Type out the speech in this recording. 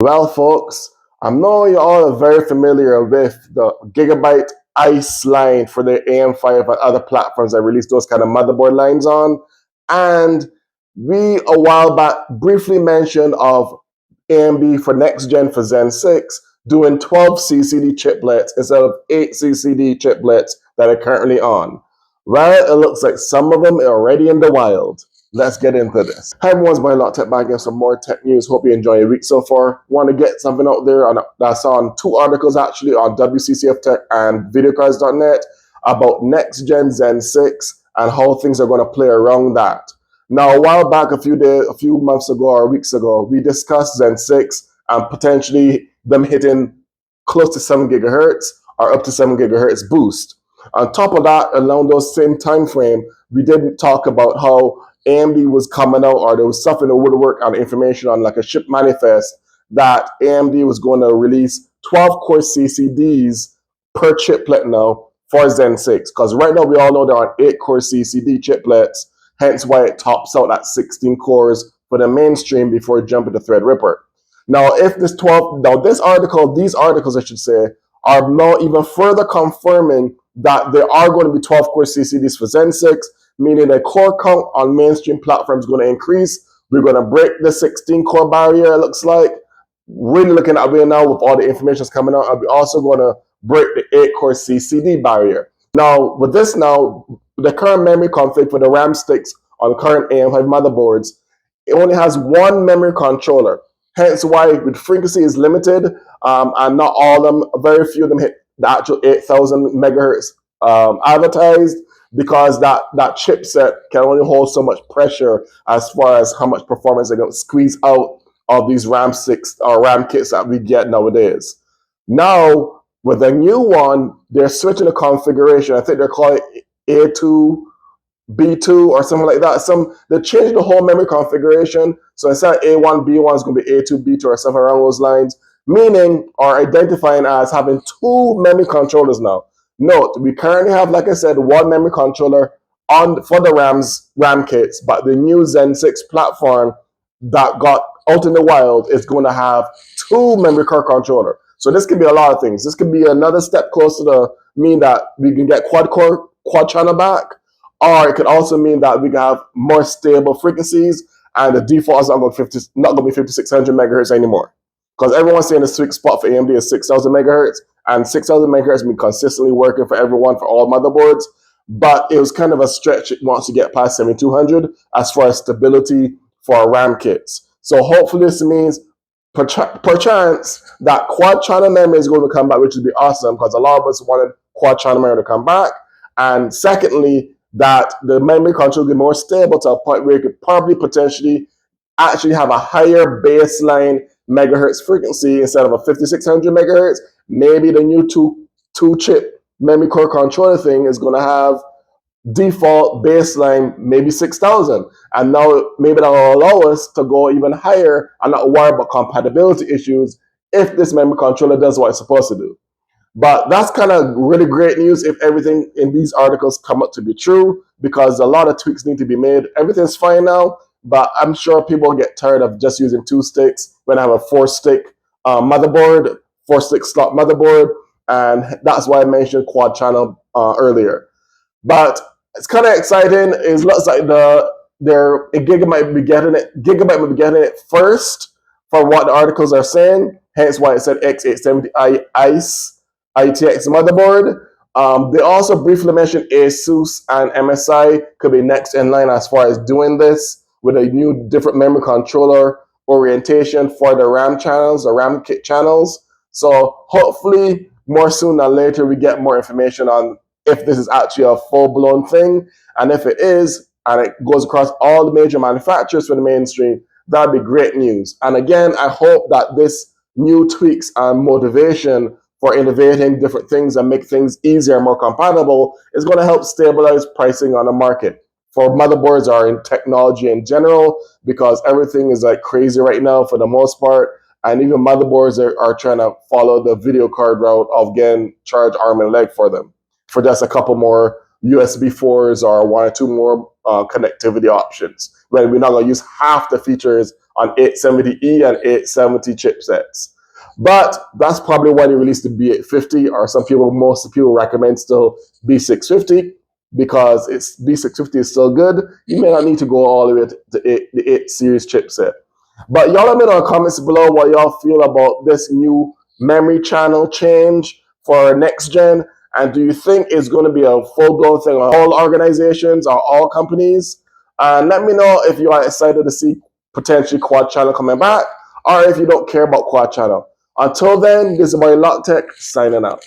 Well, folks, I know you all are very familiar with the Gigabyte ICE line for the AM5 and other platforms that release those kind of motherboard lines on. And we, a while back, briefly mentioned of AMD for next gen for Zen 6 doing 12 CCD chiplets instead of 8 CCD chiplets that are currently on. Well, it looks like some of them are already in the wild. Let's get into this. Hi everyone, it's my lot tech back and some more tech news. Hope you enjoy your week so far. Want to get something out there that's on two articles actually on WCCF Tech and videocards.net about next gen Zen 6 and how things are going to play around that. Now, a while back, a few months ago or weeks ago, we discussed Zen 6 and potentially them hitting close to 7 gigahertz or up to 7 gigahertz boost. On top of that, along those same time frame, we did talk about how AMD was coming out, or there was stuff in the woodwork on information on like a ship manifest that AMD was going to release 12 core CCDs per chiplet now for Zen 6. Because right now we all know there are 8 core CCD chiplets, hence why it tops out at 16 cores for the mainstream before jumping to Threadripper. Now, if this 12, now these articles, I should say, are now even further confirming that there are going to be 12 core CCDs for Zen 6, meaning the core count on mainstream platforms is going to increase. We're going to break the 16 core barrier, it looks like. Really looking at it now with all the information that's coming out, and we're also going to break the 8 core CCD barrier. Now, with this now, the current memory config for the RAM sticks on current AM5 motherboards, it only has one memory controller. Hence why with frequency is limited, and not all of them, very few of them hit the actual 8,000 megahertz advertised, because that chipset can only hold so much pressure as far as how much performance they're going to squeeze out of these RAM 6 or RAM kits that we get nowadays. Now, with the new one, they're switching the configuration. I think they're calling it A2, B2 or something like that. They're changing the whole memory configuration. So instead of A1, B1 is going to be A2, B2 or something around those lines, meaning or identifying as having two memory controllers now. Note, we currently have, like I said, one memory controller for the RAM kits, but the new Zen 6 platform that got out in the wild is going to have two memory card controller. So this could be a lot of things. This could be another step closer to mean that we can get quad channel back, or it could also mean that we can have more stable frequencies and the default is not going to be 5600 megahertz anymore. Because everyone's saying the sweet spot for AMD is 6000 megahertz, and 6000 megahertz has been consistently working for everyone for all motherboards. But it was kind of a stretch once you get past 7200 as far as stability for RAM kits. So hopefully this means perchance that quad channel memory is going to come back, which would be awesome because a lot of us wanted quad channel memory to come back. And secondly, that the memory control will be more stable to a point where you could probably potentially actually have a higher baseline megahertz frequency instead of a 5600 megahertz. Maybe the new two chip memory core controller thing is going to have default baseline maybe 6000, and now maybe that will allow us to go even higher and not worry about compatibility issues if this memory controller does what it's supposed to do. But that's kind of really great news if everything in these articles come up to be true, because a lot of tweaks need to be made. Everything's fine now, but I'm sure people get tired of just using 2 sticks when I have a 4-stick motherboard, 4-stick slot motherboard, and that's why I mentioned quad channel earlier. But it's kind of exciting. It looks like Gigabyte might be getting it first from what the articles are saying. Hence why it said X870i ICE ITX motherboard. They also briefly mentioned ASUS and MSI could be next in line as far as doing this with a new different memory controller orientation for the RAM channels, the RAM kit channels. So hopefully more soon than later we get more information on if this is actually a full-blown thing. And if it is, and it goes across all the major manufacturers for the mainstream, that'd be great news. And again, I hope that this new tweaks and motivation for innovating different things and make things easier and more compatible is going to help stabilize pricing on the market for motherboards or in technology in general, because everything is like crazy right now for the most part. And even motherboards are trying to follow the video card route of getting charged arm and leg for them for just a couple more USB 4s or one or two more connectivity options. When we're not going to use half the features on 870E and 870 chipsets. But that's probably why they released the B850, or most people recommend still B650, because B650 is still good. You may not need to go all the way to the 8 series chipset. But y'all let me know in the comments below what y'all feel about this new memory channel change for next gen. And do you think it's going to be a full-blown thing on all organizations or all companies? And let me know if you are excited to see potentially quad channel coming back, or if you don't care about quad channel. Until then, this is my Lock Tech signing out.